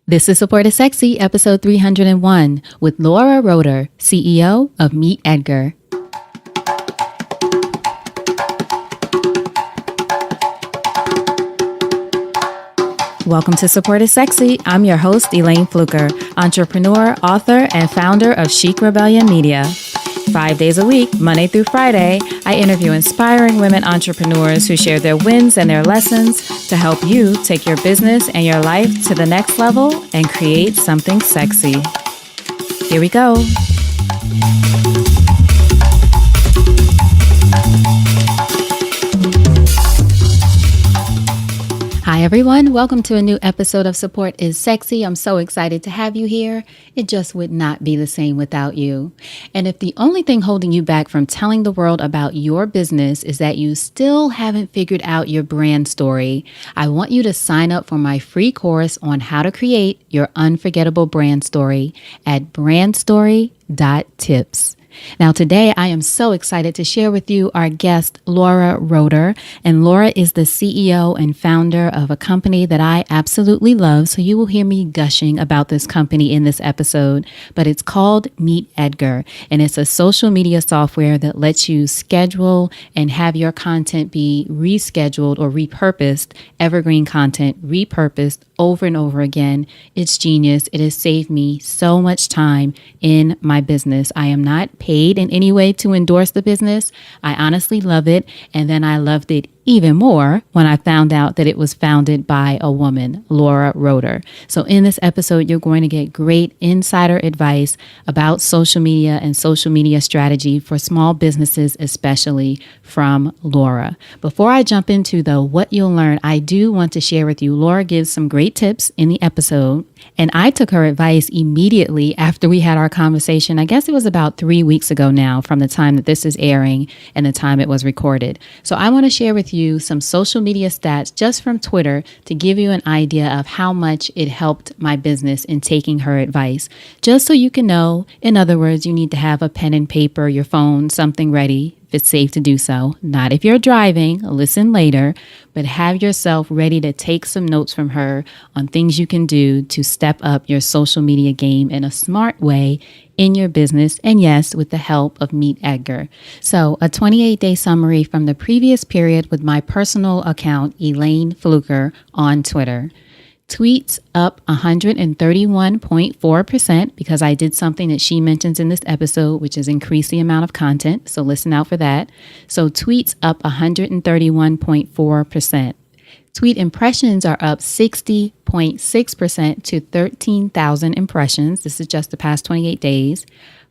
This is Support is Sexy, episode 301, with Laura Roeder, CEO of MeetEdgar. Welcome to Support is Sexy. I'm your host, Elayne Fluker, entrepreneur, author, and founder of Chic Rebellion Media. 5 days a week, Monday through Friday, I interview inspiring women entrepreneurs who share their wins and their lessons to help you take your business and your life to the next level and create something sexy. Here we go. Hi, everyone. Welcome to a new episode of Support is Sexy. I'm so excited to have you here. It just would not be the same without you. And if the only thing holding you back from telling the world about your business is that you still haven't figured out your brand story, I want you to sign up for my free course on how to create your unforgettable brand story at brandstory.tips. Now, today, I am so excited to share with you our guest, Laura Roeder. And Laura is the CEO and founder of a company that I absolutely love. So you will hear me gushing about this company in this episode. But it's called MeetEdgar. And it's a social media software that lets you schedule and have your content be rescheduled or repurposed, evergreen content repurposed over and over again. It's genius. It has saved me so much time in my business. I am not paid in any way to endorse the business. I honestly love it. And then I loved it even more when I found out that it was founded by a woman, Laura Roeder. So in this episode, you're going to get great insider advice about social media and social media strategy for small businesses, especially from Laura. Before I jump into what you'll learn, I do want to share with you, Laura gives some great tips in the episode. And I took her advice immediately after we had our conversation. I guess it was about 3 weeks ago now from the time that this is airing and the time it was recorded. So I want to share with you some social media stats just from Twitter to give you an idea of how much it helped my business in taking her advice. Just so you can know, in other words, you need to have a pen and paper, your phone, something ready. It's safe to do so. Not if you're driving, listen later, but have yourself ready to take some notes from her on things you can do to step up your social media game in a smart way in your business. And yes, with the help of MeetEdgar. So a 28-day summary from the previous period with my personal account, Elayne Fluker, on Twitter. Tweets up 131.4% because I did something that she mentions in this episode, which is increase the amount of content. So listen out for that. So tweets up 131.4%. Tweet impressions are up 60.6% to 13,000 impressions. This is just the past 28 days.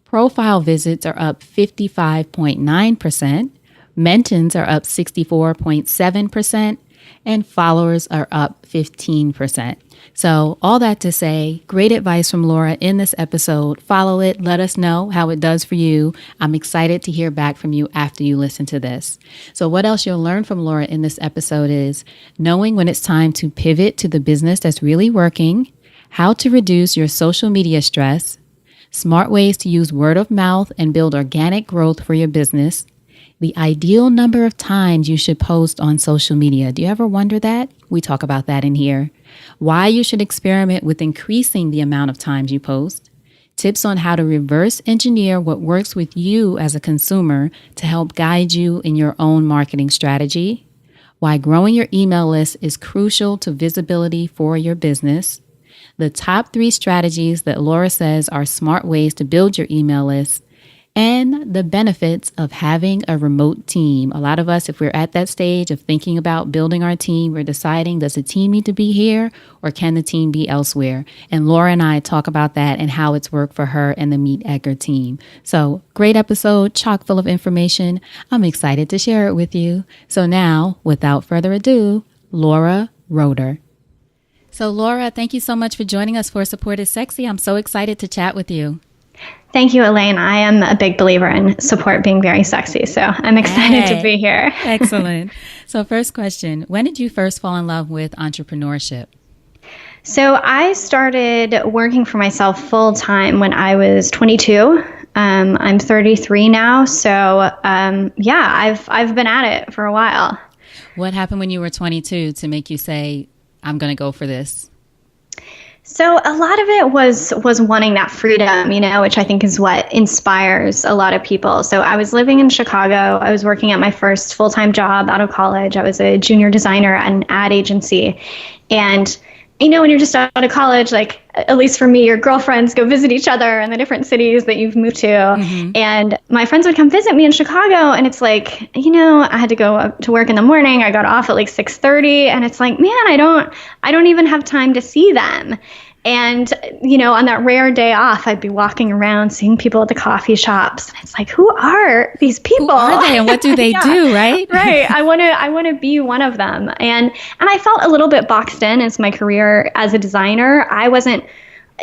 Profile visits are up 55.9%. Mentions are up 64.7%. And followers are up 15%. So all that to say, great advice from Laura in this episode. Follow it. Let us know how it does for you. I'm excited to hear back from you after you listen to this. So what else you'll learn from Laura in this episode is knowing when it's time to pivot to the business that's really working, how to reduce your social media stress, smart ways to use word of mouth and build organic growth for your business, the ideal number of times you should post on social media. Do you ever wonder that? We talk about that in here. Why you should experiment with increasing the amount of times you post. Tips on how to reverse engineer what works with you as a consumer to help guide you in your own marketing strategy. Why growing your email list is crucial to visibility for your business. The top 3 strategies that Laura says are smart ways to build your email list. And the benefits of having a remote team. A lot of us, if we're at that stage of thinking about building our team, we're deciding, does the team need to be here or can the team be elsewhere? And Laura and I talk about that and how it's worked for her and the MeetEdgar team. So great episode, chock full of information. I'm excited to share it with you. So now, without further ado, Laura Roeder. So Laura, thank you so much for joining us for Support is Sexy. I'm so excited to chat with you. Thank you, Elayne. I am a big believer in support being very sexy, so I'm excited to be here. Excellent. So first question, when did you first fall in love with entrepreneurship? So I started working for myself full time when I was 22. I'm 33 now, so I've been at it for a while. What happened when you were 22 to make you say, I'm going to go for this? So a lot of it was wanting that freedom, which I think is what inspires a lot of people. So I was living in Chicago. I was working at my first full-time job out of college. I was a junior designer at an ad agency. And when you're just out of college, like, at least for me, your girlfriends go visit each other in the different cities that you've moved to. Mm-hmm. And my friends would come visit me in Chicago. And it's like, I had to go up to work in the morning. I got off at like 6:30. And it's like, man, I don't even have time to see them. And, on that rare day off, I'd be walking around seeing people at the coffee shops. And it's like, who are these people? Who are they and what do they do, right? Right. I want to be one of them. And I felt a little bit boxed in as my career as a designer.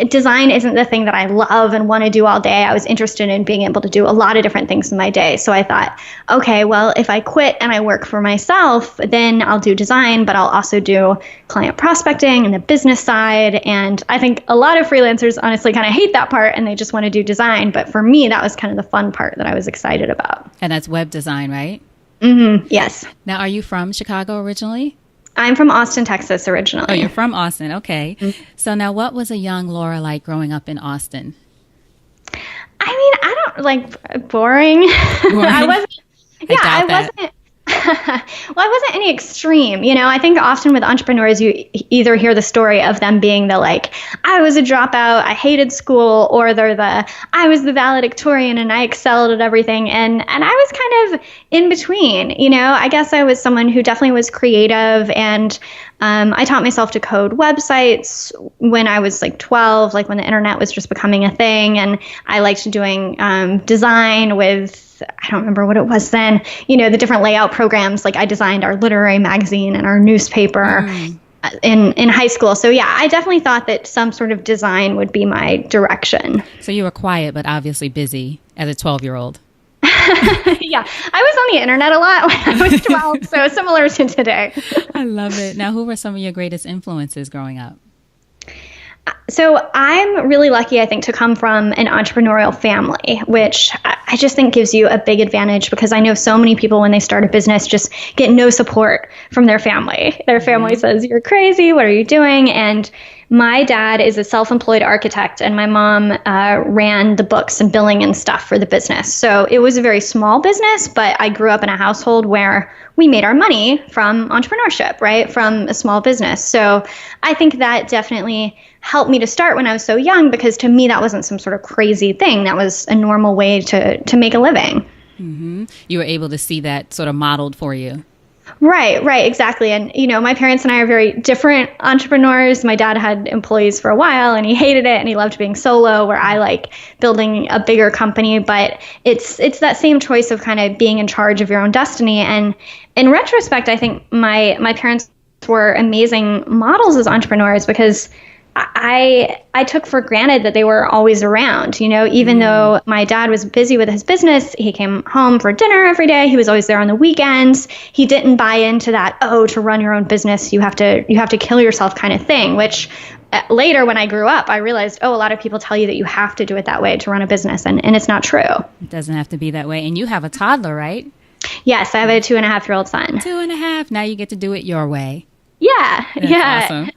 Design isn't the thing that I love and want to do all day. I was interested in being able to do a lot of different things in my day. So I thought, okay, well, if I quit and I work for myself, then I'll do design, but I'll also do client prospecting and the business side. And I think a lot of freelancers honestly kind of hate that part and they just want to do design. But for me, that was kind of the fun part that I was excited about. And that's web design, right? Mm-hmm. Yes. Now, are you from Chicago originally? I'm from Austin, Texas, originally. Oh, you're from Austin. Okay. Mm-hmm. So now what was a young Laura like growing up in Austin? I mean, I don't like boring. I wasn't. Well, I wasn't any extreme. I think often with entrepreneurs, you either hear the story of them being the like, I was a dropout, I hated school, or they're I was the valedictorian and I excelled at everything. And I was kind of in between. I guess I was someone who definitely was creative, and I taught myself to code websites when I was like 12, like when the internet was just becoming a thing. And I liked doing design with, I don't remember what it was then, the different layout programs. Like I designed our literary magazine and our newspaper in high school. So yeah, I definitely thought that some sort of design would be my direction. So you were quiet, but obviously busy as a 12-year-old. Yeah, I was on the internet a lot when I was 12, so similar to today. I love it. Now, who were some of your greatest influences growing up? So I'm really lucky, I think, to come from an entrepreneurial family, which I just think gives you a big advantage, because I know so many people when they start a business just get no support from their family. Their family says, you're crazy, what are you doing? And my dad is a self-employed architect, and my mom ran the books and billing and stuff for the business. So it was a very small business, but I grew up in a household where we made our money from entrepreneurship, right? From a small business. So I think that definitely helped me to start when I was so young, because to me, that wasn't some sort of crazy thing. That was a normal way to make a living. Mm-hmm. You were able to see that sort of modeled for you. Right, exactly. And, my parents and I are very different entrepreneurs. My dad had employees for a while and he hated it and he loved being solo, where I like building a bigger company. But it's that same choice of kind of being in charge of your own destiny. And in retrospect, I think my parents were amazing models as entrepreneurs, because I took for granted that they were always around, even though my dad was busy with his business. He came home for dinner every day. He was always there on the weekends. He didn't buy into that, to run your own business, you have to kill yourself kind of thing, which later when I grew up, I realized, a lot of people tell you that you have to do it that way to run a business. And it's not true. It doesn't have to be that way. And you have a toddler, right? Yes, I have a 2.5-year-old son. 2.5. Now you get to do it your way. Yeah. That's awesome.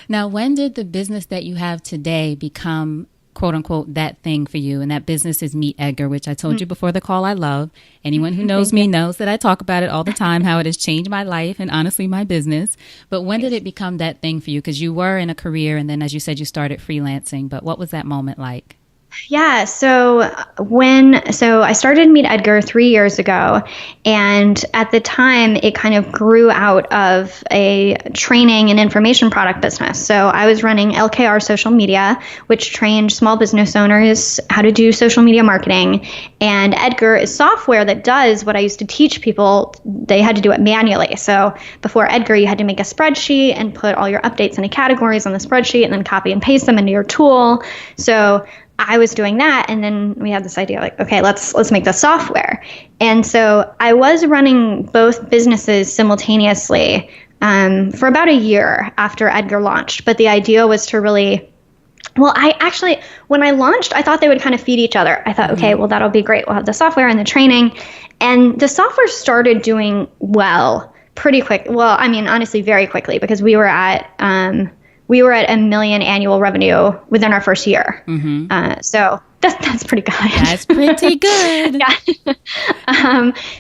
Now, when did the business that you have today become, quote unquote, that thing for you? And that business is MeetEdgar, which I told you before the call I love. Anyone who knows me knows that I talk about it all the time, how it has changed my life and honestly my business. But when did it become that thing for you? Because you were in a career and then, as you said, you started freelancing. But what was that moment like? Yeah, so I started MeetEdgar 3 years ago, and at the time it kind of grew out of a training and information product business. So I was running LKR Social Media, which trained small business owners how to do social media marketing, and Edgar is software that does what I used to teach people. They had to do it manually. So before Edgar, you had to make a spreadsheet and put all your updates into categories on the spreadsheet and then copy and paste them into your tool. So I was doing that, and then we had this idea like, okay, let's make the software. And so I was running both businesses simultaneously for about a year after Edgar launched. But the idea was to really, when I launched, I thought they would kind of feed each other. I thought, okay, well, that'll be great. We'll have the software and the training. And the software started doing well pretty quick. Well, I mean, honestly, very quickly, because we were at we were at $1 million annual revenue within our first year. So that's pretty good. That's pretty good.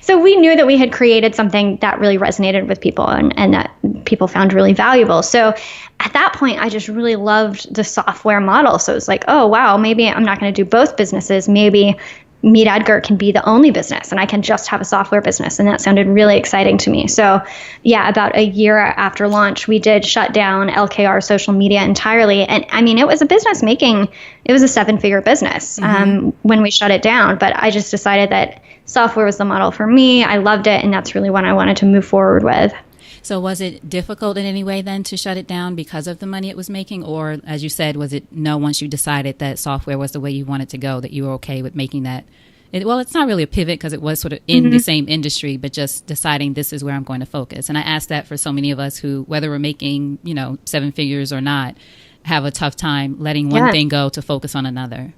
So we knew that we had created something that really resonated with people and that people found really valuable. So at that point, I just really loved the software model. So it's like, oh, wow, maybe I'm not going to do both businesses. Maybe MeetEdgar can be the only business and I can just have a software business. And that sounded really exciting to me. So yeah, about a year after launch, we did shut down LKR social media entirely. And I mean, it was a business it was a 7-figure business when we shut it down. But I just decided that software was the model for me. I loved it. And that's really what I wanted to move forward with. So was it difficult in any way then to shut it down because of the money it was making? Or as you said, was it no, once you decided that software was the way you wanted to go, that you were okay with making that? Well, it's not really a pivot because it was sort of in the same industry, but just deciding this is where I'm going to focus. And I ask that for so many of us who, whether we're making, 7 figures or not, have a tough time letting one thing go to focus on another.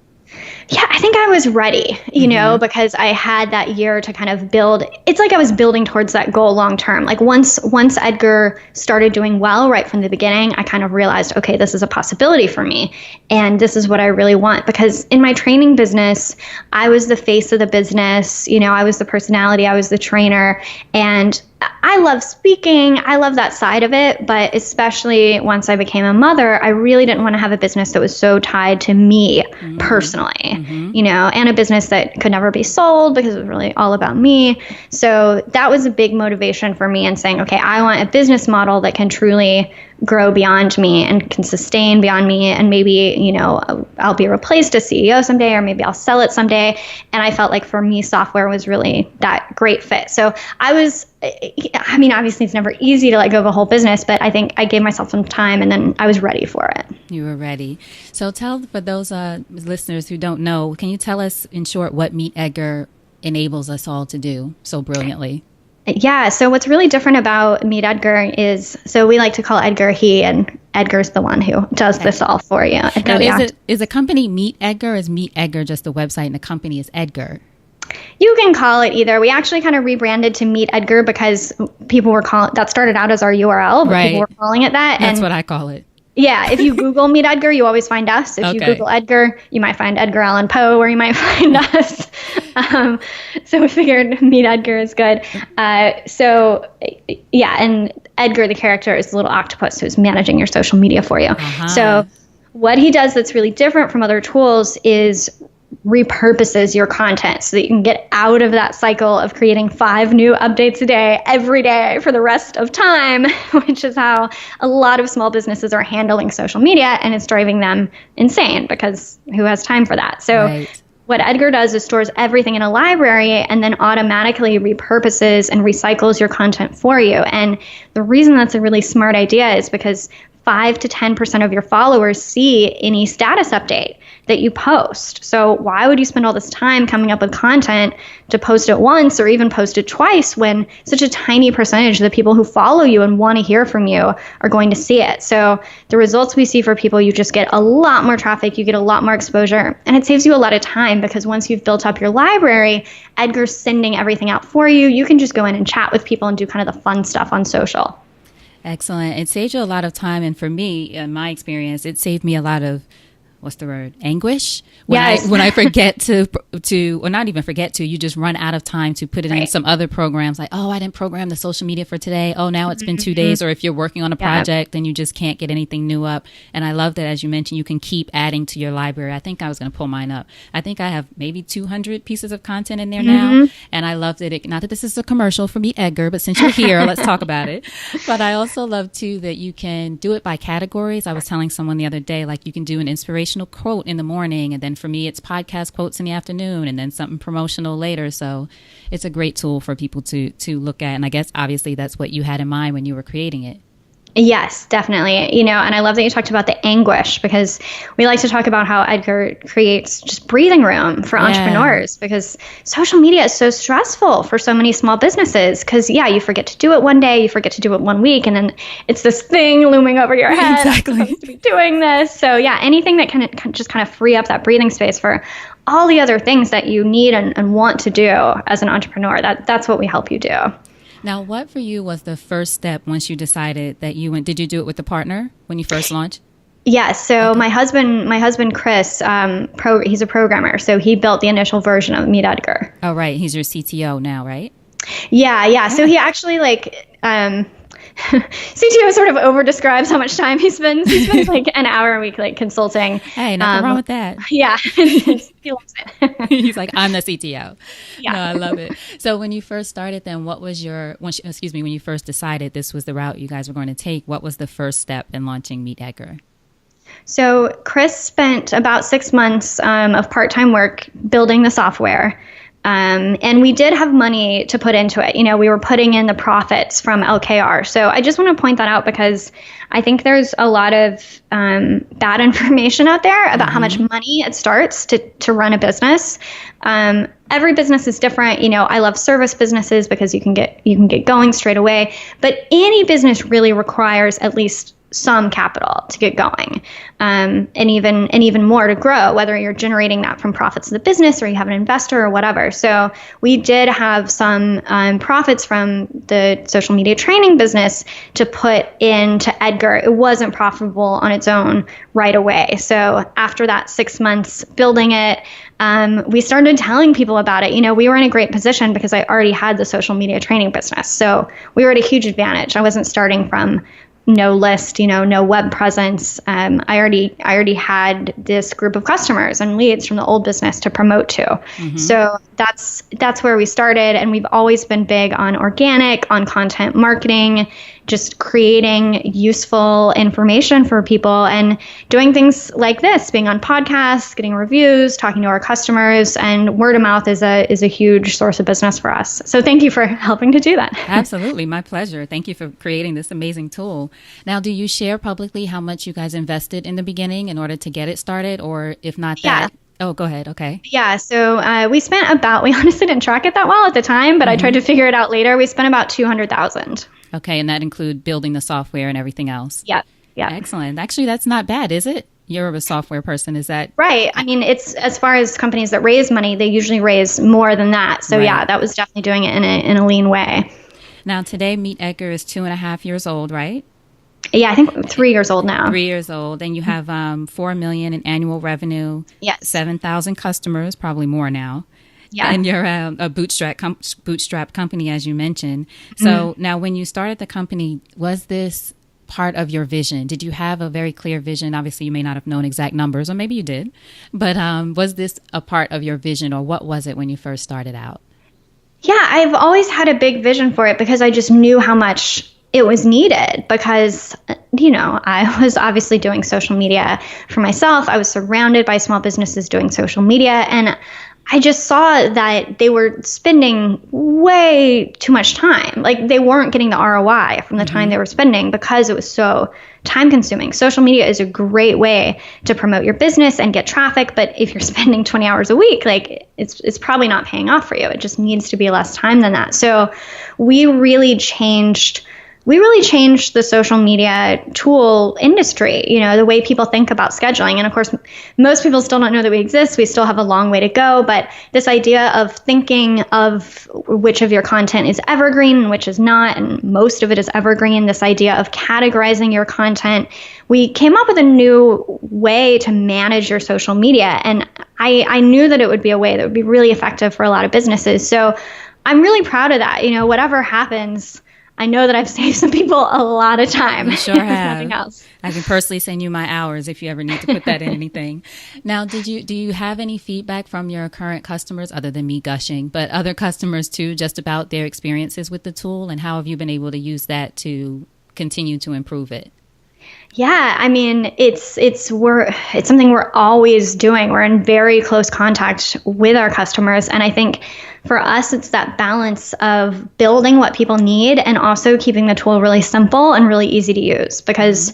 Yeah, I think I was ready, because I had that year to kind of build. It's like I was building towards that goal long term. Like once Edgar started doing well right from the beginning, I kind of realized, okay, this is a possibility for me. And this is what I really want. Because in my training business, I was the face of the business. I was the personality. I was the trainer. And I love speaking. I love that side of it. But especially once I became a mother, I really didn't want to have a business that was so tied to me personally, and a business that could never be sold because it was really all about me. So that was a big motivation for me in saying, okay, I want a business model that can truly grow beyond me and can sustain beyond me. And maybe, I'll be replaced as CEO someday, or maybe I'll sell it someday. And I felt like for me, software was really that great fit. So obviously it's never easy to let go of a whole business, but I think I gave myself some time and then I was ready for it. You were ready. So tell, for those listeners who don't know, can you tell us in short what MeetEdgar enables us all to do so brilliantly? Yeah. So what's really different about MeetEdgar is, so we like to call Edgar he, and Edgar's the one who does this all for you. Now, is a company MeetEdgar, or is MeetEdgar just the website and the company is Edgar? You can call it either. We actually kind of rebranded to MeetEdgar because people were calling, that started out as our URL, but people were calling it that. That's what I call it. Yeah, if you Google MeetEdgar, you always find us. If you Google Edgar, you might find Edgar Allan Poe, or you might find us. So we figured MeetEdgar is good. And Edgar, the character, is the little octopus who's managing your social media for you. So what he does that's really different from other tools is repurposes your content so that you can get out of that cycle of creating 5 new updates a day every day for the rest of time, which is how a lot of small businesses are handling social media, and it's driving them insane because who has time for that? So what Edgar does is stores everything in a library and then automatically repurposes and recycles your content for you. And the reason that's a really smart idea is because 5 to 10% of your followers see any status update that you post. So why would you spend all this time coming up with content to post it once or even post it twice when such a tiny percentage of the people who follow you and want to hear from you are going to see it? So the results we see for people, you just get a lot more traffic, you get a lot more exposure, and it saves you a lot of time because once you've built up your library, Edgar's sending everything out for you. You can just go in and chat with people and do kind of the fun stuff on social. Excellent. It saves you a lot of time. And for me, in my experience, it saved me a lot of, what's the word? Anguish. When I forget to, or not even forget to, you just run out of time to put it in some other programs. Like, oh, I didn't program the social media for today. Oh, now it's been 2 days. Or if you're working on a project and you just can't get anything new up. And I love that, as you mentioned, you can keep adding to your library. I think I was going to pull mine up. I think I have maybe 200 pieces of content in there now. And I love that not that this is a commercial for MeetEdgar, but since you're here, let's talk about it. But I also love too that you can do it by categories. I was telling someone the other day, like you can do an inspirational quote in the morning, and then for me it's podcast quotes in the afternoon, and then something promotional later. So it's a great tool for people to look at, and I guess obviously that's what you had in mind when you were creating it. Yes, definitely. And I love that you talked about the anguish, because we like to talk about how Edgar creates just breathing room for entrepreneurs, because social media is so stressful for so many small businesses. Because, you forget to do it one day, you forget to do it one week, and then it's this thing looming over your head. Exactly. I'm supposed to be doing this. So, anything that can just kind of free up that breathing space for all the other things that you need and want to do as an entrepreneur, that's what we help you do. Now, what for you was the first step once you decided that you went? Did you do it with a partner when you first launched? Yeah, so my husband Chris, he's a programmer, so he built the initial version of MeetEdgar. Oh, right. He's your CTO now, right? Yeah. So he actually CTO sort of over describes how much time he spends. He spends like an hour a week consulting. Hey, nothing wrong with that. Yeah, he loves it. He's like, I'm the CTO. Yeah. No, I love it. So when you first started, then when you first decided this was the route you guys were going to take, what was the first step in launching MeetEdgar? So Chris spent about 6 months of part-time work building the software. And we did have money to put into it. We were putting in the profits from LKR. So I just want to point that out because I think there's a lot of bad information out there about how much money it starts to run a business. Every business is different. I love service businesses because you can get going straight away. But any business really requires at least some capital to get going, and even more to grow, whether you're generating that from profits of the business or you have an investor or whatever. So we did have some profits from the social media training business to put into Edgar. It wasn't profitable on its own right away. So after that 6 months building it, we started telling people about it. We were in a great position because I already had the social media training business. So we were at a huge advantage. I wasn't starting from no list, no web presence. I already had this group of customers and leads from the old business to promote to. Mm-hmm. So that's where we started. And we've always been big on organic, on content marketing, just creating useful information for people and doing things like this, being on podcasts, getting reviews, talking to our customers, and word of mouth is a huge source of business for us. So thank you for helping to do that. Absolutely. My pleasure. Thank you for creating this amazing tool. Now, do you share publicly how much you guys invested in the beginning in order to get it started? Or if not that? Yeah. Oh, go ahead. Okay. Yeah. So we honestly didn't track it that well at the time, but I tried to figure it out later. We spent about $200,000. Okay. And that include building the software and everything else? Yeah. Excellent. Actually, that's not bad, is it? You're a software person. Is that right? I mean, it's as far as companies that raise money, they usually raise more than that. So yeah, that was definitely doing it in a lean way. Now, today, MeetEdgar is 2.5 years old, right? Yeah, I think 3 years old now. 3 years old. And you have $4 million in annual revenue. Yes. 7,000 customers, probably more now. Yeah. And you're a bootstrap company, as you mentioned. So now when you started the company, was this part of your vision? Did you have a very clear vision? Obviously, you may not have known exact numbers, or maybe you did. But was this a part of your vision, or what was it when you first started out? Yeah, I've always had a big vision for it because I just knew how much it was needed because, I was obviously doing social media for myself. I was surrounded by small businesses doing social media, and I just saw that they were spending way too much time. Like they weren't getting the ROI from the time they were spending because it was so time consuming. Social media is a great way to promote your business and get traffic. But if you're spending 20 hours a week, it's probably not paying off for you. It just needs to be less time than that. So we really changed the social media tool industry, the way people think about scheduling. And of course, most people still don't know that we exist. We still have a long way to go. But this idea of thinking of which of your content is evergreen and which is not, and most of it is evergreen, this idea of categorizing your content, we came up with a new way to manage your social media. And I knew that it would be a way that would be really effective for a lot of businesses. So I'm really proud of that. Whatever happens, I know that I've saved some people a lot of time. You sure have. Nothing else. I can personally send you my hours if you ever need to put that in anything. Now, do you have any feedback from your current customers, other than me gushing, but other customers too, just about their experiences with the tool, and how have you been able to use that to continue to improve it? Yeah, I mean, it's something we're always doing. We're in very close contact with our customers. And I think for us, it's that balance of building what people need and also keeping the tool really simple and really easy to use. Because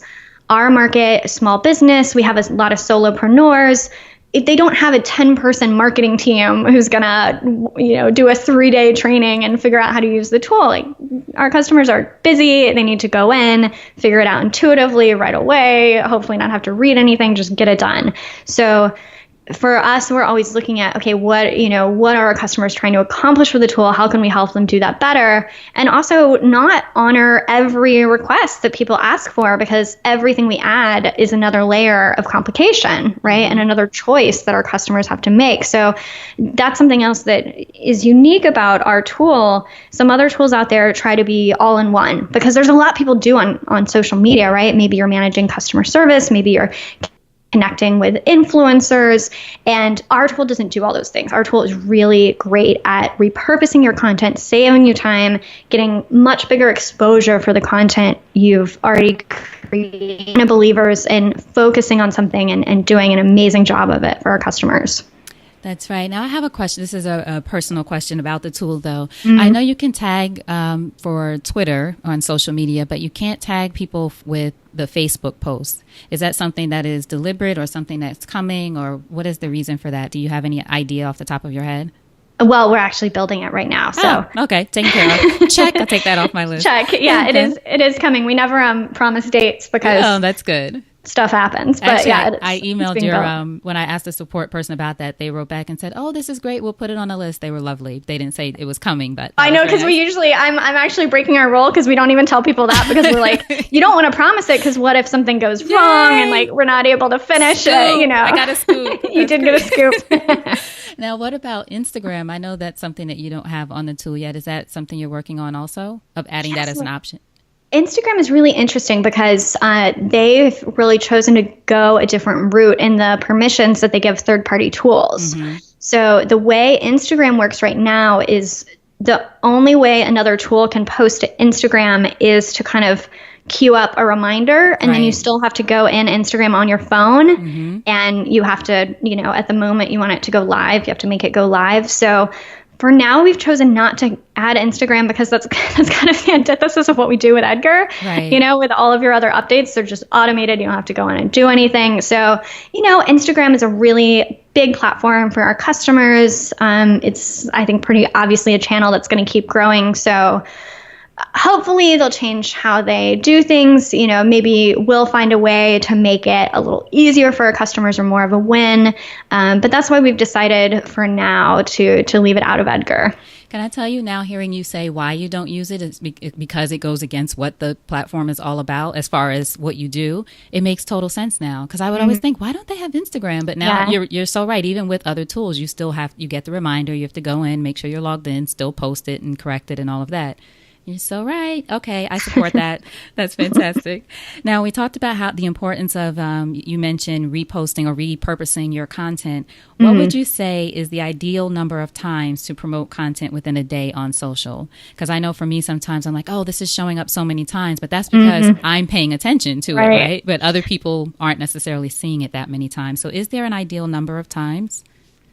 our market, small business, we have a lot of solopreneurs. If they don't have a 10-person marketing team who's going to, do a 3-day training and figure out how to use the tool. Like, our customers are busy. They need to go in, figure it out intuitively right away, hopefully not have to read anything, just get it done. So for us, we're always looking at, okay, what are our customers trying to accomplish with the tool? How can we help them do that better? And also not honor every request that people ask for, because everything we add is another layer of complication, right? And another choice that our customers have to make. So that's something else that is unique about our tool. Some other tools out there try to be all in one, because there's a lot people do on social media, right? Maybe you're managing customer service, maybe you're connecting with influencers, and our tool doesn't do all those things. Our tool is really great at repurposing your content, saving you time, getting much bigger exposure for the content you've already created, believers in focusing on something and doing an amazing job of it for our customers. That's right. Now I have a question. This is a personal question about the tool, though. I know you can tag for Twitter on social media, but you can't tag people with the Facebook posts. Is that something that is deliberate or something that's coming, or what is the reason for that? Do you have any idea off the top of your head? Well, we're actually building it right now. So okay, taken care of. Check. I'll take that off my list. Check. Yeah, it is coming. We never promise dates because that's good. Stuff happens. But actually, I emailed your when I asked the support person about that, they wrote back and said, "Oh, this is great. We'll put it on a list." They were lovely. They didn't say it was coming, but I know, because we usually I'm actually breaking our rule, because we don't even tell people that, because we're like, you don't want to promise it, because what if something goes wrong and like we're not able to finish it? You know, I got a scoop. You did get a scoop. Now, what about Instagram? I know that's something that you don't have on the tool yet. Is that something you're working on also, of adding that as an option? Instagram is really interesting because they've really chosen to go a different route in the permissions that they give third-party tools. So the way Instagram works right now is the only way another tool can post to Instagram is to kind of queue up a reminder, and then you still have to go in Instagram on your phone, and you have to, at the moment you want it to go live, you have to make it go live. So for now, we've chosen not to add Instagram, because that's kind of the antithesis of what we do with Edgar. With all of your other updates, they're just automated. You don't have to go in and do anything. So, Instagram is a really big platform for our customers. It's, I think, pretty obviously a channel that's going to keep growing. So hopefully they'll change how they do things. Maybe we'll find a way to make it a little easier for our customers, or more of a win. But that's why we've decided for now to leave it out of Edgar. Can I tell you now, hearing you say why you don't use it is because it goes against what the platform is all about as far as what you do. It makes total sense now, because I would always think, why don't they have Instagram? But now you're so right. Even with other tools, you get the reminder. You have to go in, make sure you're logged in, still post it and correct it and all of that. You're so right. Okay, I support that. That's fantastic. Now, we talked about how the importance of, you mentioned reposting or repurposing your content. What would you say is the ideal number of times to promote content within a day on social? Because I know for me, sometimes I'm like, oh, this is showing up so many times, but that's because I'm paying attention to it, right? But other people aren't necessarily seeing it that many times. So is there an ideal number of times?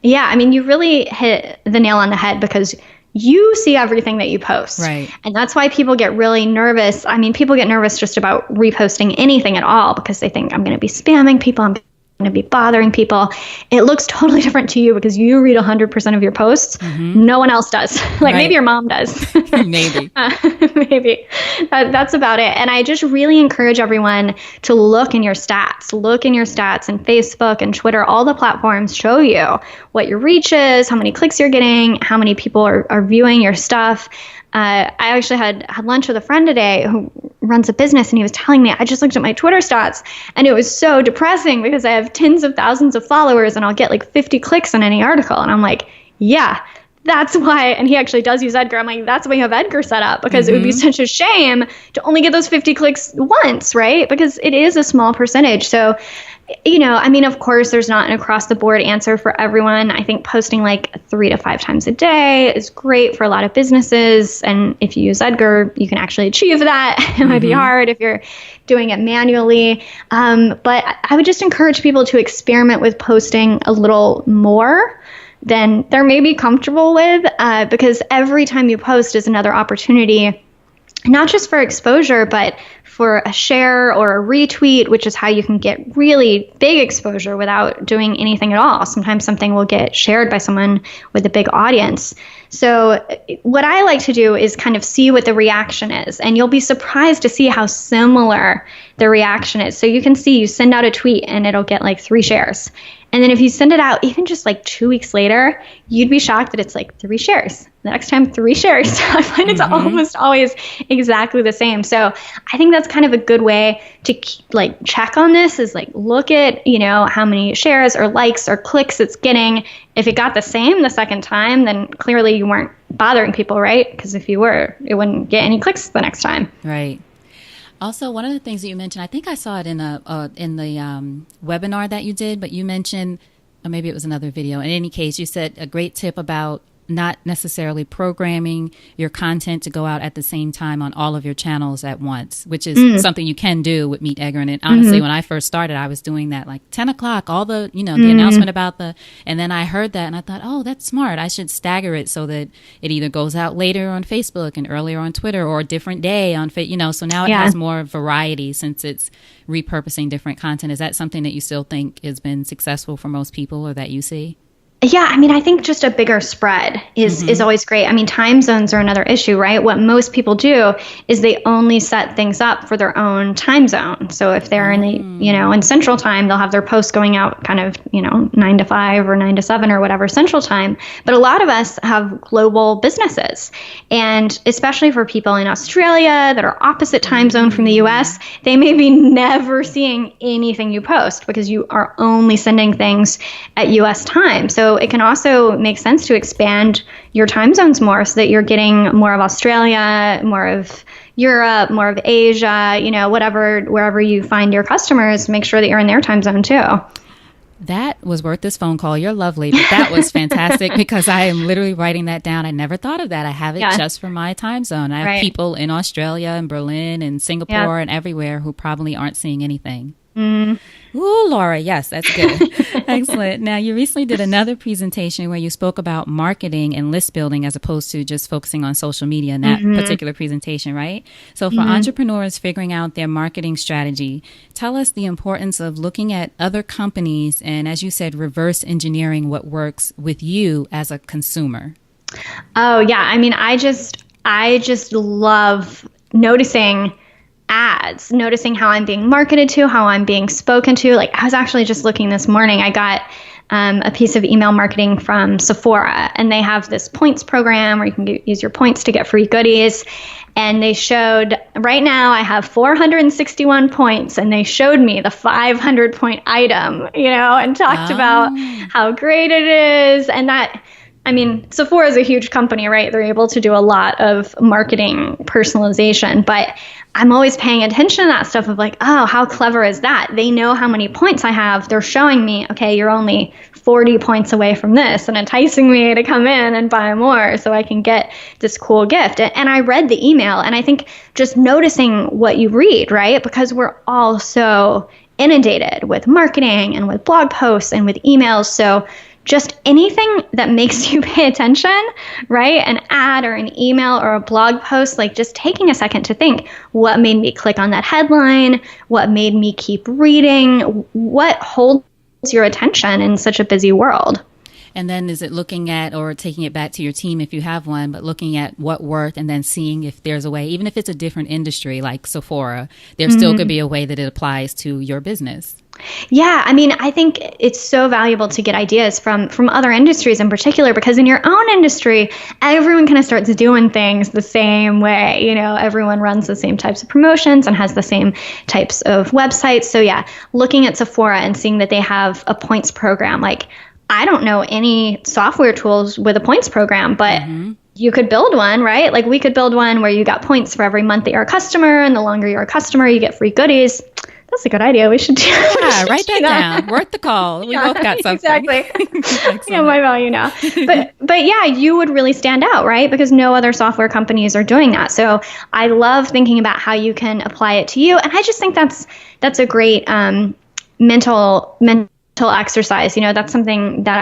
Yeah, I mean, you really hit the nail on the head, because you see everything that you post. Right. And that's why people get really nervous. I mean, people get nervous just about reposting anything at all, because they think, I'm going to be spamming people, I'm going to be bothering people. It looks totally different to you, because you read 100% of your posts. No one else does. Maybe your mom does. Maybe. Maybe. That's about it. And I just really encourage everyone to look in your stats. Look in your stats, and Facebook and Twitter, all the platforms show you what your reach is, how many clicks you're getting, how many people are viewing your stuff. I actually had lunch with a friend today who runs a business, and he was telling me, I just looked at my Twitter stats, and it was so depressing, because I have tens of thousands of followers and I'll get like 50 clicks on any article. And I'm like, yeah, that's why. And he actually does use Edgar. I'm like, that's why you have Edgar set up, because it would be such a shame to only get those 50 clicks once, right? Because it is a small percentage. So, I mean, of course, there's not an across the board answer for everyone. I think posting like 3 to 5 times a day is great for a lot of businesses. And if you use Edgar, you can actually achieve that. It might be hard if you're doing it manually. But I would just encourage people to experiment with posting a little more than they're maybe comfortable with, because every time you post is another opportunity, not just for exposure, but for a share or a retweet, which is how you can get really big exposure without doing anything at all. Sometimes something will get shared by someone with a big audience. So what I like to do is kind of see what the reaction is, and you'll be surprised to see how similar the reaction is. So you can see you send out a tweet and it'll get like 3 shares. And then if you send it out even just like 2 weeks later, you'd be shocked that it's like 3 shares. The next time, 3 shares. I find it's almost always exactly the same. So I think that's kind of a good way to like check on this, is like look at, how many shares or likes or clicks it's getting. If it got the same the second time, then clearly you weren't bothering people, right? Because if you were, it wouldn't get any clicks the next time. Right. Also, one of the things that you mentioned, I think I saw it in the webinar that you did, but you mentioned, or maybe it was another video. In any case, you said a great tip about not necessarily programming your content to go out at the same time on all of your channels at once, which is something you can do with MeetEdgar. And honestly, when I first started, I was doing that like 10 o'clock, all the, the announcement about and then I heard that and I thought, oh, that's smart. I should stagger it so that it either goes out later on Facebook and earlier on Twitter, or a different day on, so now it has more variety since it's repurposing different content. Is that something that you still think has been successful for most people, or that you see? Yeah, I think just a bigger spread is always great. Time zones are another issue, right? What most people do is they only set things up for their own time zone. So if they're in the, in Central Time, they'll have their posts going out kind of, 9 to 5 or 9 to 7 or whatever Central Time. But a lot of us have global businesses. And especially for people in Australia that are opposite time zone from the US, they may be never seeing anything you post because you are only sending things at US time. So it can also make sense to expand your time zones more so that you're getting more of Australia, more of Europe, more of Asia, wherever you find your customers, make sure that you're in their time zone too. That was worth this phone call. You're lovely. But that was fantastic because I am literally writing that down. I never thought of that. I have it just for my time zone. I have people in Australia and Berlin and Singapore and everywhere who probably aren't seeing anything. Ooh, Laura, yes, that's good. Excellent. Now, you recently did another presentation where you spoke about marketing and list building as opposed to just focusing on social media in that particular presentation, right? So for entrepreneurs figuring out their marketing strategy, tell us the importance of looking at other companies and, as you said, reverse engineering what works with you as a consumer. Oh, yeah. I just love noticing ads, noticing how I'm being marketed to, how I'm being spoken to. Like, I was actually just looking this morning, I got a piece of email marketing from Sephora, and they have this points program where you can use your points to get free goodies. And they showed, right now I have 461 points, and they showed me the 500 point item, and talked about how great it is. And that, Sephora is a huge company, right? They're able to do a lot of marketing personalization, but I'm always paying attention to that stuff of like, oh, how clever is that? They know how many points I have. They're showing me, okay, you're only 40 points away from this, and enticing me to come in and buy more so I can get this cool gift. And I read the email, and I think just noticing what you read, right? Because we're all so inundated with marketing and with blog posts and with emails. So just anything that makes you pay attention, right? An ad or an email or a blog post, like just taking a second to think, what made me click on that headline? What made me keep reading? What holds your attention in such a busy world? And then is it looking at, or taking it back to your team if you have one, but looking at what worked and then seeing if there's a way, even if it's a different industry like Sephora, there still could be a way that it applies to your business. Yeah, I think it's so valuable to get ideas from other industries in particular, because in your own industry, everyone kind of starts doing things the same way. Everyone runs the same types of promotions and has the same types of websites. So yeah, looking at Sephora and seeing that they have a points program, like, I don't know any software tools with a points program, but you could build one, right? Like, we could build one where you got points for every month that you're a customer, and the longer you're a customer, you get free goodies. That's a good idea. We should do that. Write that down. Worth the call. We both got something. Exactly. Yeah, my value now. But yeah, you would really stand out, right? Because no other software companies are doing that. So I love thinking about how you can apply it to you. And I just think that's a great mental exercise. That's something that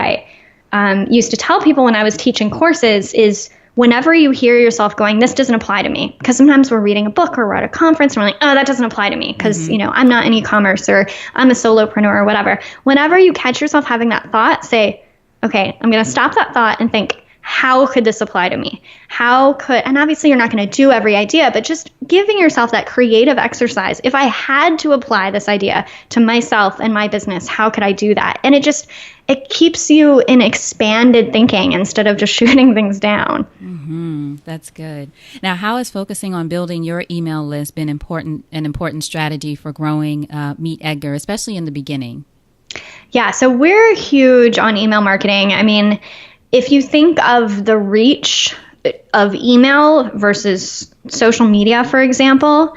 I used to tell people when I was teaching courses is whenever you hear yourself going, this doesn't apply to me, because sometimes we're reading a book or we're at a conference and we're like, oh, that doesn't apply to me because, I'm not in e-commerce or I'm a solopreneur or whatever. Whenever you catch yourself having that thought, say, okay, I'm going to stop that thought and think, how could this apply to me? And obviously you're not going to do every idea, but just giving yourself that creative exercise. If I had to apply this idea to myself and my business, how could I do that? And it keeps you in expanded thinking instead of just shooting things down. That's good. Now, how has focusing on building your email list been an important strategy for growing MeetEdgar, especially in the beginning? Yeah, so we're huge on email marketing. I mean, if you think of the reach of email versus social media, for example,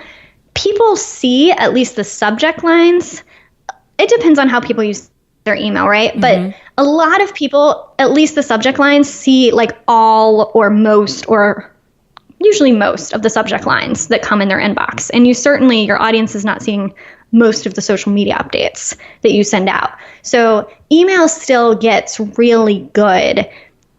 people see at least the subject lines. It depends on how people use their email, right? But a lot of people, at least the subject lines, see like all or most or usually most of the subject lines that come in their inbox. And your audience is not seeing most of the social media updates that you send out. So email still gets really good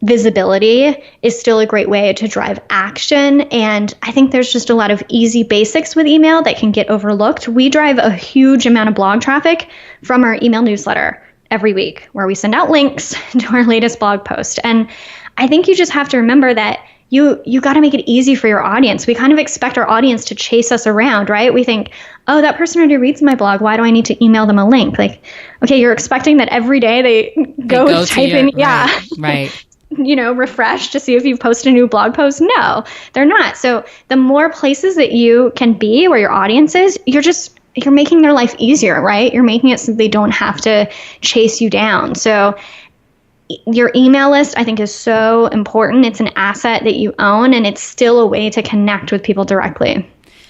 visibility, is still a great way to drive action. And I think there's just a lot of easy basics with email that can get overlooked. We drive a huge amount of blog traffic from our email newsletter every week, where we send out links to our latest blog post. And I think you just have to remember that you got to make it easy for your audience. We kind of expect our audience to chase us around, right? We think, oh, that person already reads my blog. Why do I need to email them a link? Like, okay, you're expecting that every day they go type in, right. Refresh to see if you've posted a new blog post. No, they're not. So the more places that you can be where your audience is, you're making their life easier, right? You're making it so they don't have to chase you down. So your email list, I think, is so important. It's an asset that you own, and it's still a way to connect with people directly.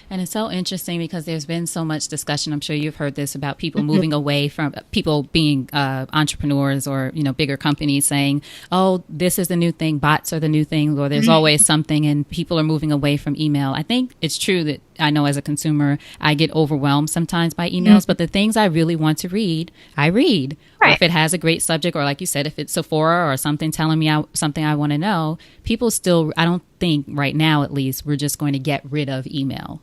And it's so interesting because there's been so much discussion. I'm sure you've heard this about people moving away from people being entrepreneurs or, bigger companies saying, oh, this is the new thing. Bots are the new thing, or there's always something, and people are moving away from email. I think it's true that I know as a consumer, I get overwhelmed sometimes by emails, but the things I really want to read, I read. Right. Or if it has a great subject, or like you said, if it's Sephora or something telling me something I want to know, people still, I don't think right now, at least, we're just going to get rid of email.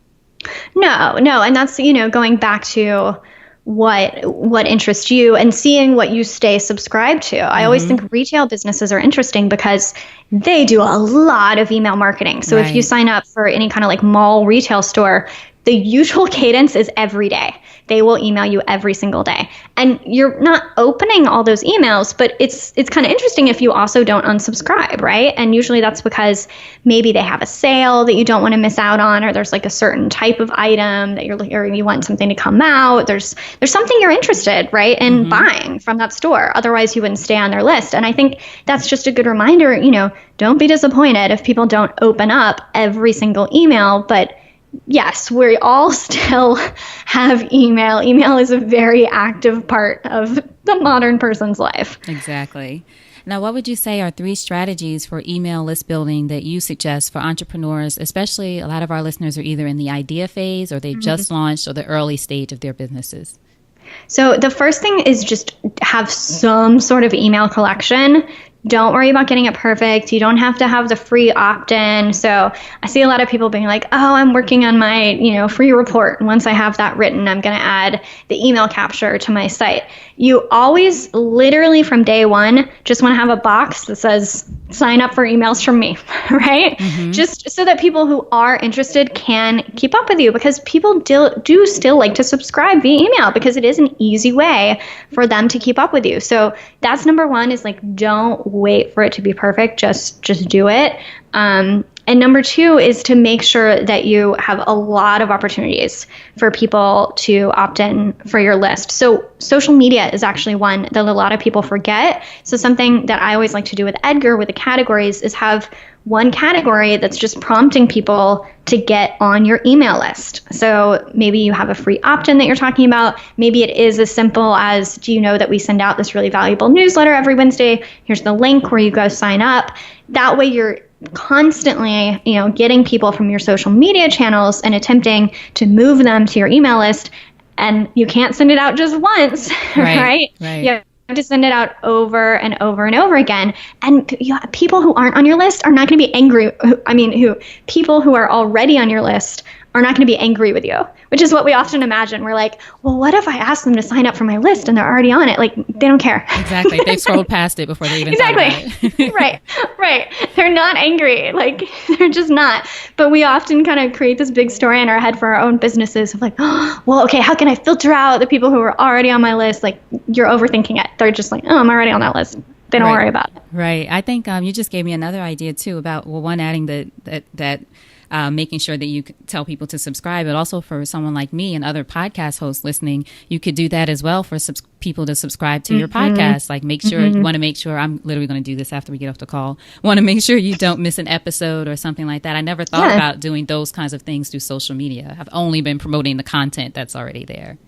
No. And that's, going back to what interests you and seeing what you stay subscribed to. I always think retail businesses are interesting because they do a lot of email marketing. So if you sign up for any kind of like mall retail store, the usual cadence is every day. They will email you every single day. And you're not opening all those emails, but it's kind of interesting if you also don't unsubscribe, right? And usually that's because maybe they have a sale that you don't want to miss out on, or there's like a certain type of item that you want something to come out. There's something you're interested, right, in buying from that store. Otherwise you wouldn't stay on their list. And I think that's just a good reminder, don't be disappointed if people don't open up every single email, but yes, we all still have email. Email is a very active part of the modern person's life. Exactly. Now, what would you say are 3 strategies for email list building that you suggest for entrepreneurs, especially a lot of our listeners are either in the idea phase or they just launched or the early stage of their businesses? So the first thing is just have some sort of email collection. Don't worry about getting it perfect. You don't have to have the free opt-in. So I see a lot of people being like, oh, I'm working on my, free report. And once I have that written, I'm going to add the email capture to my site. You always, literally from day one, just want to have a box that says, sign up for emails from me, right? Just so that people who are interested can keep up with you, because people do still like to subscribe via email because it is an easy way for them to keep up with you. So that's number one, is like, don't wait for it to be perfect. Just do it. And number 2 is to make sure that you have a lot of opportunities for people to opt in for your list. So social media is actually one that a lot of people forget. So something that I always like to do with Edgar with the categories is have one category that's just prompting people to get on your email list. So maybe you have a free opt-in that you're talking about. Maybe it is as simple as, do you know that we send out this really valuable newsletter every Wednesday? Here's the link where you go sign up. That way you're constantly, getting people from your social media channels and attempting to move them to your email list. And you can't send it out just once, right? You to send it out over and over and over again. And people who aren't on your list are not going to be angry. People who are already on your list are not going to be angry with you, which is what we often imagine. We're like, well, what if I ask them to sign up for my list and they're already on it? Like, they don't care. Exactly. They've scrolled past it before they even thought about it. Right. They're not angry. Like, they're just not. But we often kind of create this big story in our head for our own businesses of like, oh, well, okay, how can I filter out the people who are already on my list? Like, you're overthinking it. They're just like, oh, I'm already on that list. They don't worry about it. Right. I think you just gave me another idea too about, well, one, adding that making sure that you tell people to subscribe, but also for someone like me and other podcast hosts listening, you could do that as well for people to subscribe to your podcast. Like, make sure you want to make sure, I'm literally going to do this after we get off the call, want to make sure you don't miss an episode or something like that. I never thought about doing those kinds of things through social media. I've only been promoting the content that's already there.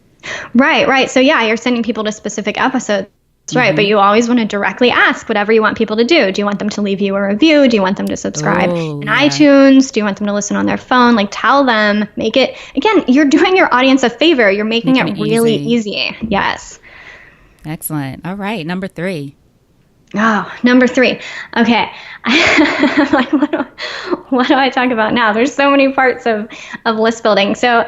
Right. So yeah, you're sending people to specific episodes. Right, but you always want to directly ask whatever you want people to do. Do you want them to leave you a review? Do you want them to subscribe in iTunes? Do you want them to listen on their phone? Like, tell them, make it, again, you're doing your audience a favor. You're making it really easy. Yes. Excellent. All right. Number 3. Oh, number 3. Okay. Like, what do I talk about now? There's so many parts of list building. So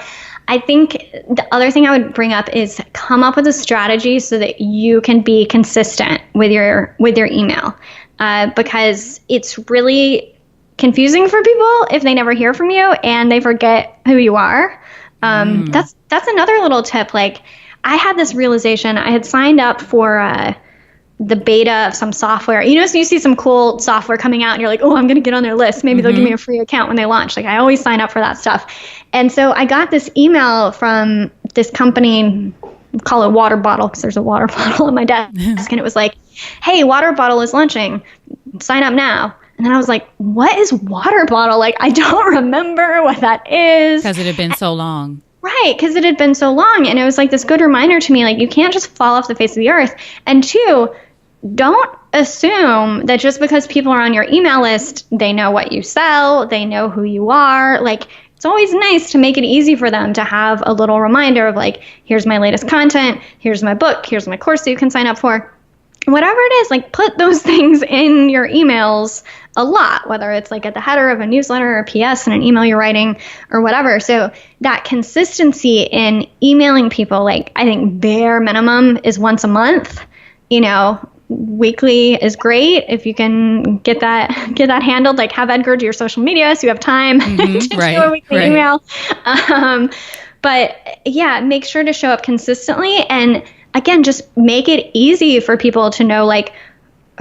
I think the other thing I would bring up is come up with a strategy so that you can be consistent with your email, because it's really confusing for people if they never hear from you and they forget who you are. That's another little tip. Like, I had this realization. I had signed up for the beta of some software. So you see some cool software coming out and you're like, oh, I'm going to get on their list. Maybe they'll give me a free account when they launch. Like, I always sign up for that stuff. And so I got this email from this company, call it Water Bottle because there's a water bottle on my desk. And it was like, hey, Water Bottle is launching. Sign up now. And then I was like, what is Water Bottle? Like, I don't remember what that is. Because it had been so long. Right, because it had been so long. And it was like this good reminder to me, like, you can't just fall off the face of the earth. And 2, don't assume that just because people are on your email list, they know what you sell, they know who you are. Like, it's always nice to make it easy for them to have a little reminder of like, here's my latest content, here's my book, here's my course that you can sign up for. Whatever it is, like, put those things in your emails a lot, whether it's like at the header of a newsletter or a PS in an email you're writing or whatever. So that consistency in emailing people, like, I think bare minimum is once a month. Weekly is great if you can get that handled. Like, have Edgar do your social media so you have time to do a weekly email. But yeah, make sure to show up consistently, and again, just make it easy for people to know like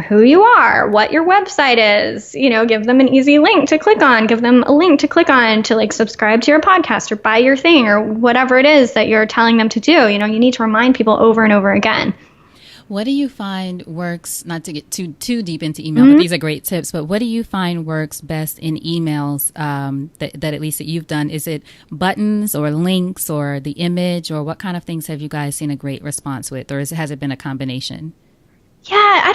who you are, what your website is. Give them an easy link to click on. Give them a link to click on to like subscribe to your podcast or buy your thing or whatever it is that you're telling them to do. You need to remind people over and over again. What do you find works, not to get too deep into email, but these are great tips, but what do you find works best in emails that at least that you've done? Is it buttons or links or the image, or what kind of things have you guys seen a great response with, or has it been a combination? Yeah, I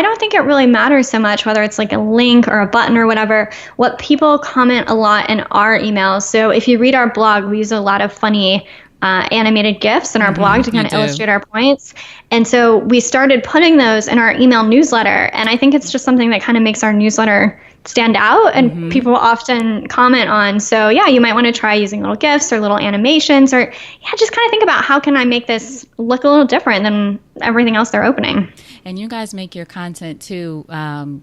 don't think it really matters so much whether it's like a link or a button or whatever. What people comment a lot in our emails. So if you read our blog, we use a lot of funny animated GIFs in our blog to kind of illustrate our points. And so we started putting those in our email newsletter. And I think it's just something that kind of makes our newsletter stand out and people often comment on. So yeah, you might want to try using little GIFs or little animations, or just kind of think about how can I make this look a little different than everything else they're opening. And you guys make your content too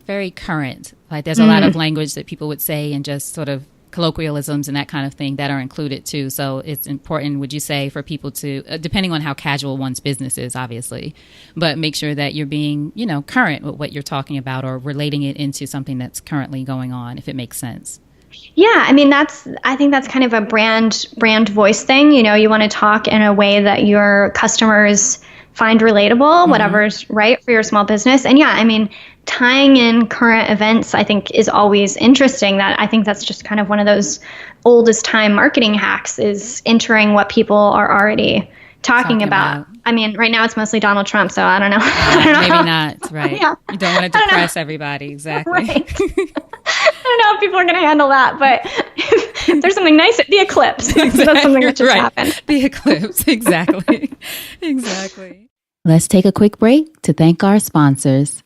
very current. Like, there's a lot of language that people would say and just sort of colloquialisms and that kind of thing that are included too. So it's important, would you say, for people to, depending on how casual one's business is, obviously, but make sure that you're being, current with what you're talking about or relating it into something that's currently going on, if it makes sense. Yeah, I mean, I think that's kind of a brand voice thing. You want to talk in a way that your customers find relatable, whatever's right for your small business. And yeah, I mean, tying in current events, I think, is always interesting. I think that's just kind of one of those oldest time marketing hacks, is entering what people are already talking about. I mean, right now it's mostly Donald Trump, so I don't know. Maybe not, right? Yeah. You don't want to depress everybody, exactly. Right. I don't know if people are going to handle that, but if there's something nice, the eclipse. Exactly. That's something that just happened. The eclipse, exactly. Exactly. Let's take a quick break to thank our sponsors.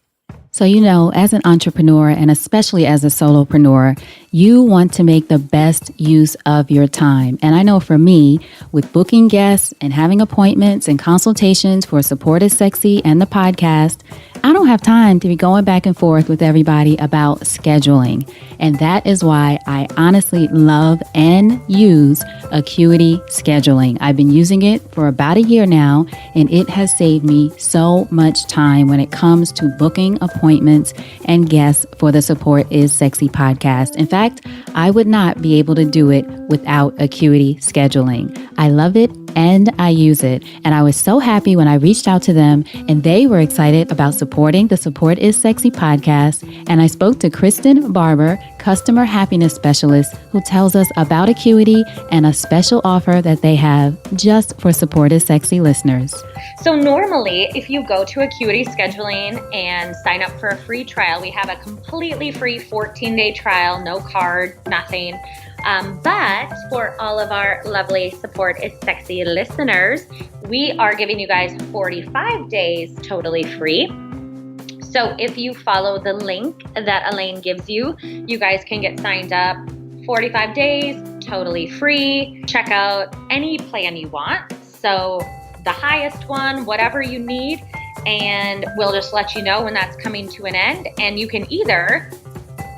So, as an entrepreneur and especially as a solopreneur, you want to make the best use of your time. And I know for me, with booking guests and having appointments and consultations for Support is Sexy and the podcast, I don't have time to be going back and forth with everybody about scheduling. And that is why I honestly love and use Acuity Scheduling. I've been using it for about a year now, and it has saved me so much time when it comes to booking appointments and guests for the Support is Sexy podcast. In fact, I would not be able to do it without Acuity Scheduling. I love it and I use it. And I was so happy when I reached out to them and they were excited about supporting the Support is Sexy podcast. And I spoke to Kristen Barber, customer happiness specialist, who tells us about Acuity and a special offer that they have just for Support is Sexy listeners. So normally, if you go to Acuity Scheduling and sign up for a free trial, we have a completely free 14-day trial, no card, nothing. But for all of our lovely Support is Sexy listeners, we are giving you guys 45 days totally free. So if you follow the link that Elayne gives you, you guys can get signed up 45 days, totally free. Check out any plan you want. So the highest one, whatever you need, and we'll just let you know when that's coming to an end. And you can either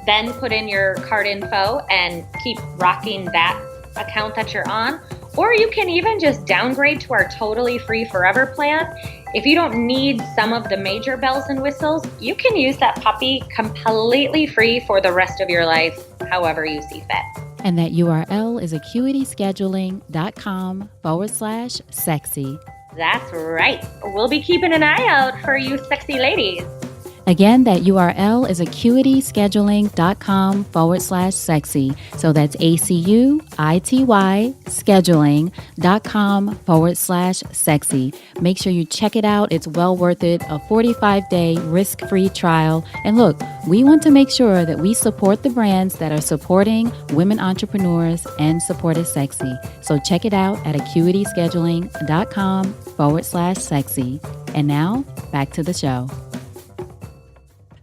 then put in your card info and keep rocking that account that you're on, or you can even just downgrade to our totally free forever plan. If you don't need some of the major bells and whistles, you can use that puppy completely free for the rest of your life, however you see fit. And that URL is acuityscheduling.com/sexy. That's right. We'll be keeping an eye out for you sexy ladies. Again, that URL is acuityscheduling.com/sexy. So that's ACUITY scheduling.com/sexy. Make sure you check it out. It's well worth it. A 45-day risk-free trial. And look, we want to make sure that we support the brands that are supporting women entrepreneurs and Support is Sexy. So check it out at acuityscheduling.com/sexy. And now, back to the show.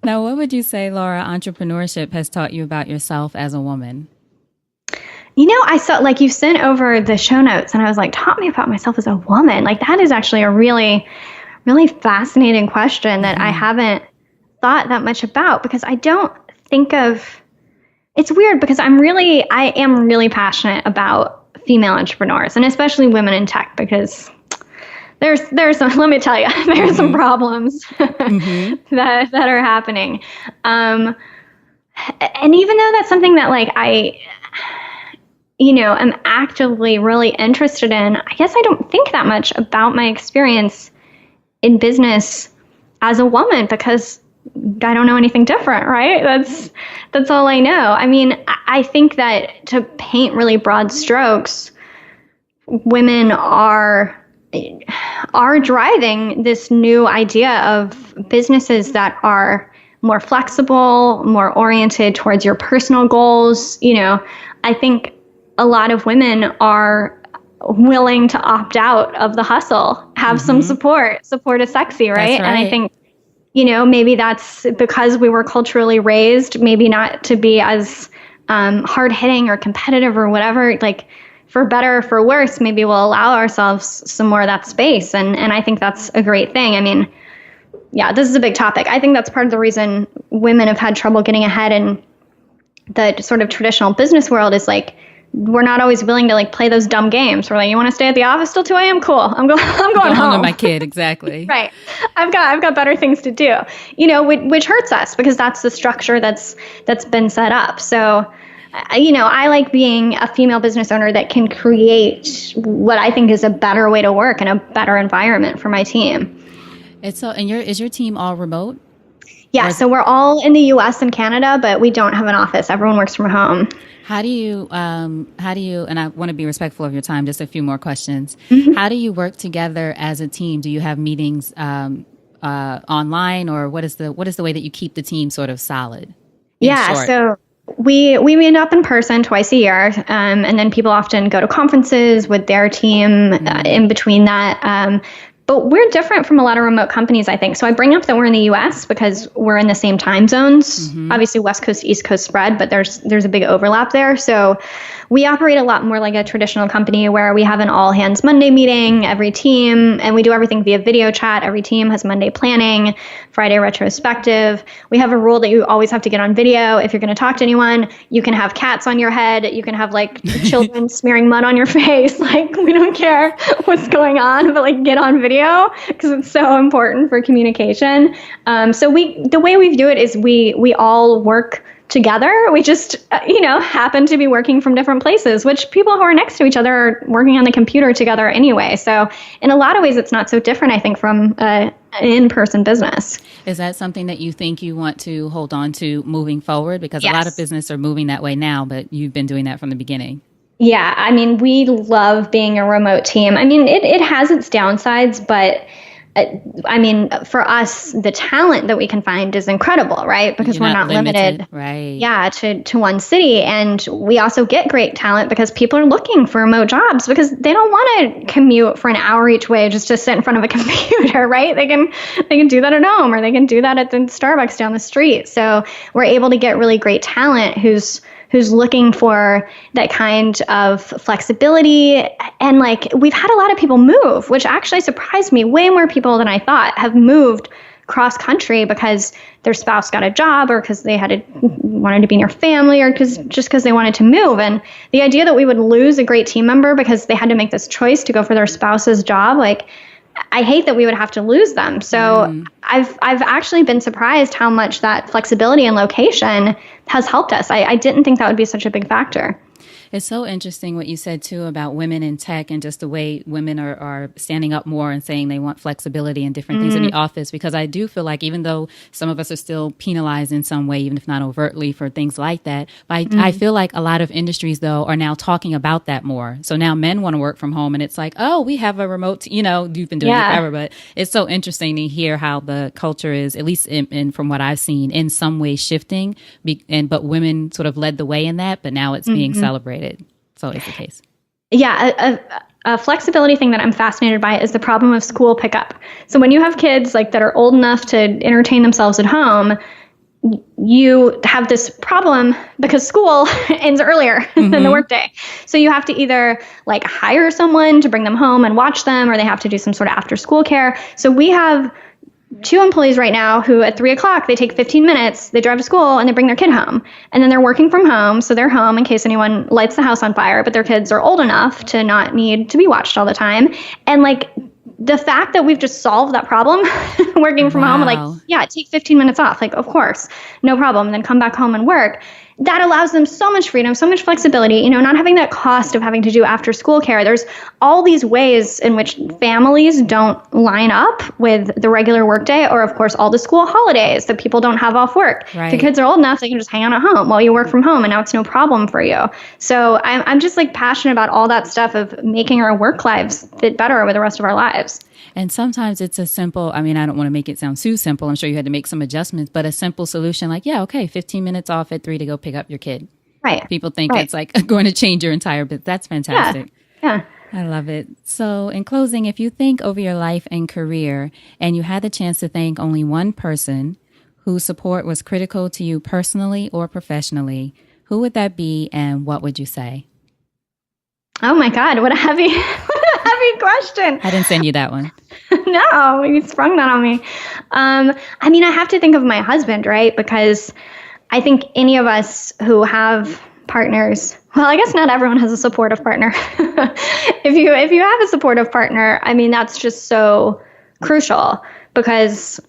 Now, what would you say, Laura, entrepreneurship has taught you about yourself as a woman? I saw, like, you sent over the show notes and I was like, taught me about myself as a woman. Like, that is actually a really, really fascinating question that I haven't thought that much about, because I don't think of, it's weird because I am really passionate about female entrepreneurs and especially women in tech, because there's some, let me tell you, there's some problems that are happening. And even though that's something that, like, I am actively really interested in, I guess I don't think that much about my experience in business as a woman, because I don't know anything different, right? That's all I know. I mean, I think that, to paint really broad strokes, women are driving this new idea of businesses that are more flexible, more oriented towards your personal goals. I think a lot of women are willing to opt out of the hustle, have some support is sexy, right? That's right. And I think, maybe that's because we were culturally raised, maybe not to be as hard hitting or competitive or whatever, like, for better or for worse, maybe we'll allow ourselves some more of that space. And I think that's a great thing. I mean, yeah, this is a big topic. I think that's part of the reason women have had trouble getting ahead in the sort of traditional business world, is like, we're not always willing to, like, play those dumb games. We're like, you want to stay at the office till 2 a.m.? Cool. I'm going home with my kid. Exactly. Right. I've got better things to do, which hurts us, because that's the structure that's been set up. So, I like being a female business owner that can create what I think is a better way to work and a better environment for my team. Is your team all remote? Yeah, so we're all in the U.S. and Canada, but we don't have an office. Everyone works from home. How do you, and I want to be respectful of your time, just a few more questions. How do you work together as a team? Do you have meetings online, or what is the way that you keep the team sort of solid? So we meet up in person twice a year, and then people often go to conferences with their team in between that. But we're different from a lot of remote companies, I think. So I bring up that we're in the US because we're in the same time zones. Obviously, West Coast, East Coast spread, but there's a big overlap there. So we operate a lot more like a traditional company where we have an all hands Monday meeting, every team, and we do everything via video chat. Every team has Monday planning, Friday retrospective. We have a rule that you always have to get on video. If you're going to talk to anyone, you can have cats on your head. You can have like children smearing mud on your face. Like, we don't care what's going on, but like get on video because it's so important for communication. So the way we do it is we all work together. We just, happen to be working from different places, which people who are next to each other are working on the computer together anyway. So in a lot of ways, it's not so different, I think, from an in-person business. Is that something that you think you want to hold on to moving forward? Because Yes. a lot of business are moving that way now, but you've been doing that from the beginning. Yeah, I mean, we love being a remote team. I mean, it has its downsides, but I mean, for us, the talent that we can find is incredible, right? Because we're not limited, right? Yeah, to one city. And we also get great talent because people are looking for remote jobs because they don't want to commute for an hour each way just to sit in front of a computer, right? They can do that at home, or they can do that at the Starbucks down the street. So we're able to get really great talent who's looking for that kind of flexibility. And like, we've had a lot of people move, which actually surprised me. Way more people than I thought have moved cross country because their spouse got a job, or because they wanted to be near family, or because they wanted to move. And the idea that we would lose a great team member because they had to make this choice to go for their spouse's job, like, I hate that we would have to lose them. So I've actually been surprised how much that flexibility and location has helped us. I didn't think that would be such a big factor. It's so interesting what you said, too, about women in tech and just the way women are standing up more and saying they want flexibility and different things in the office, because I do feel like even though some of us are still penalized in some way, even if not overtly for things like that, but I feel like a lot of industries, though, are now talking about that more. So now men want to work from home, and it's like, oh, we have a remote, you've been doing it forever, but it's so interesting to hear how the culture is, at least in from what I've seen, in some way shifting, but women sort of led the way in that, but now it's being celebrated. So it's the case. Yeah, a flexibility thing that I'm fascinated by is the problem of school pickup. So when you have kids like that are old enough to entertain themselves at home, you have this problem because school ends earlier than the workday. So you have to either like hire someone to bring them home and watch them, or they have to do some sort of after school care. So we have 2 employees right now who at 3:00, they take 15 minutes, they drive to school and they bring their kid home. And then they're working from home. So they're home in case anyone lights the house on fire, but their kids are old enough to not need to be watched all the time. And like the fact that we've just solved that problem working from home, like, yeah, take 15 minutes off. Like, of course, no problem. And then come back home and work. That allows them so much freedom, so much flexibility, not having that cost of having to do after school care. There's all these ways in which families don't line up with the regular workday, or of course, all the school holidays that people don't have off work. Right. The kids are old enough, they can just hang out at home while you work from home, and now it's no problem for you. So I'm just like passionate about all that stuff of making our work lives fit better with the rest of our lives. And sometimes it's a simple, I don't want to make it sound too simple. I'm sure you had to make some adjustments, but a simple solution like, 15 minutes off at 3 to go pick up your kid. Right. People think it's like going to change your entire business. That's fantastic. Yeah. I love it. So in closing, if you think over your life and career and you had the chance to thank only one person whose support was critical to you personally or professionally, who would that be and what would you say? Oh my God, what a heavy question. I didn't send you that one. No, you sprung that on me. I have to think of my husband, right? Because I think any of us who have partners, well, I guess not everyone has a supportive partner. If you have a supportive partner, that's just so crucial, because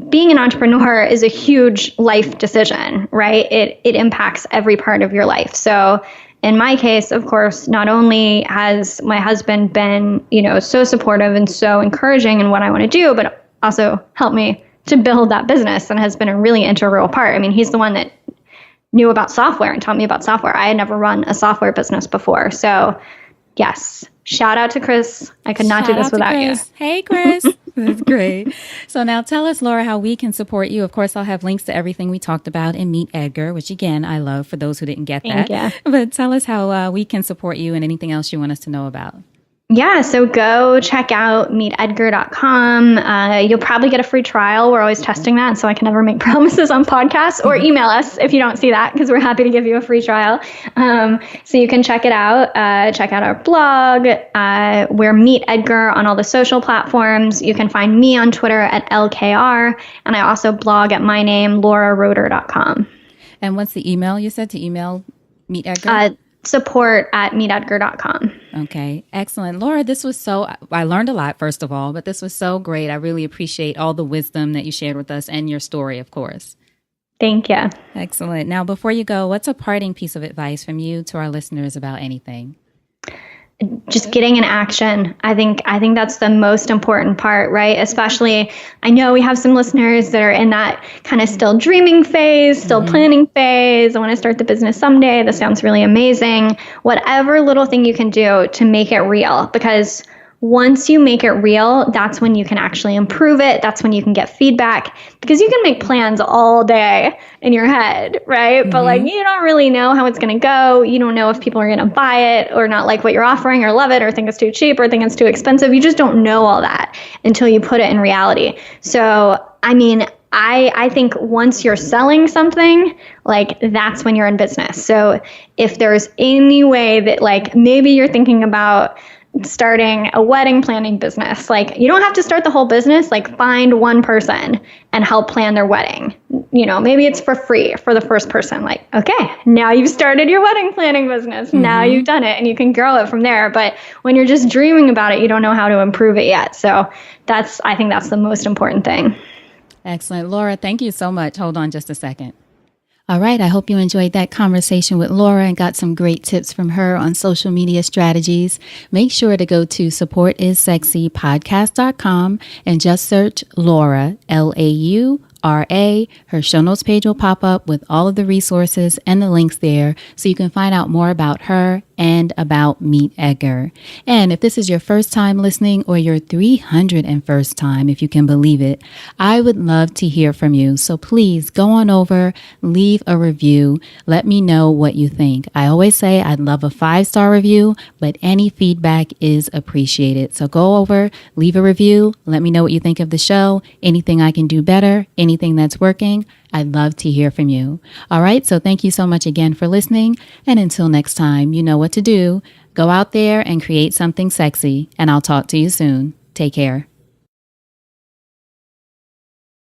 being an entrepreneur is a huge life decision, right? It impacts every part of your life. So in my case, of course, not only has my husband been, so supportive and so encouraging in what I want to do, but also helped me to build that business and has been a really integral part. He's the one that knew about software and taught me about software. I had never run a software business before. So yes, shout out to Chris. I could not do this without you. Hey, Chris. That's great. So now tell us, Laura, how we can support you. Of course, I'll have links to everything we talked about in MeetEdgar, which again, I love for those who didn't get that. Thank you. But tell us how we can support you and anything else you want us to know about. Yeah, so go check out MeetEdgar.com. You'll probably get a free trial. We're always testing that, so I can never make promises on podcasts. Or email us if you don't see that, because we're happy to give you a free trial. So you can check it out. Check out our blog. We're MeetEdgar on all the social platforms. You can find me on Twitter at LKR, and I also blog at my name, lauraroeder.com. And what's the email you said to email MeetEdgar? Support at MeetEdgar.com. Okay, excellent. Laura, I learned a lot, first of all, but this was so great. I really appreciate all the wisdom that you shared with us and your story, of course. Thank you. Excellent. Now, before you go, what's a parting piece of advice from you to our listeners about anything? Just getting in action. I think that's the most important part, right? Especially, I know we have some listeners that are in that kind of still dreaming phase, still planning phase. I want to start the business someday. This sounds really amazing. Whatever little thing you can do to make it real, because once you make it real, that's when you can actually improve it. That's when you can get feedback, because you can make plans all day in your head, right? But like, you don't really know how it's going to go. You don't know if people are going to buy it or not like what you're offering or love it or think it's too cheap or think it's too expensive. You just don't know all that until you put it in reality. So, I mean, I think once you're selling something, like that's when you're in business. So if there's any way that like maybe you're thinking about starting a wedding planning business, like you don't have to start the whole business, like find one person and help plan their wedding. You know, maybe it's for free for the first person. Like, okay, now you've started your wedding planning business. Now you've done it and you can grow it from there. But when you're just dreaming about it, you don't know how to improve it yet. So I think that's the most important thing. Excellent. Laura, thank you so much. Hold on just a second. All right. I hope you enjoyed that conversation with Laura and got some great tips from her on social media strategies. Make sure to go to supportissexypodcast.com and just search Laura, Laura. Her show notes page will pop up with all of the resources and the links there, so you can find out more about her and about MeetEdgar. And if this is your first time listening, or your 301st time, if you can believe it, I would love to hear from you. So please go on over, leave a review. Let me know what you think. I always say I'd love a 5-star review, but any feedback is appreciated. So go over, leave a review. Let me know what you think of the show, anything I can do better, anything that's working. I'd love to hear from you. All right. So thank you so much again for listening. And until next time, you know what to do. Go out there and create something sexy, and I'll talk to you soon. Take care.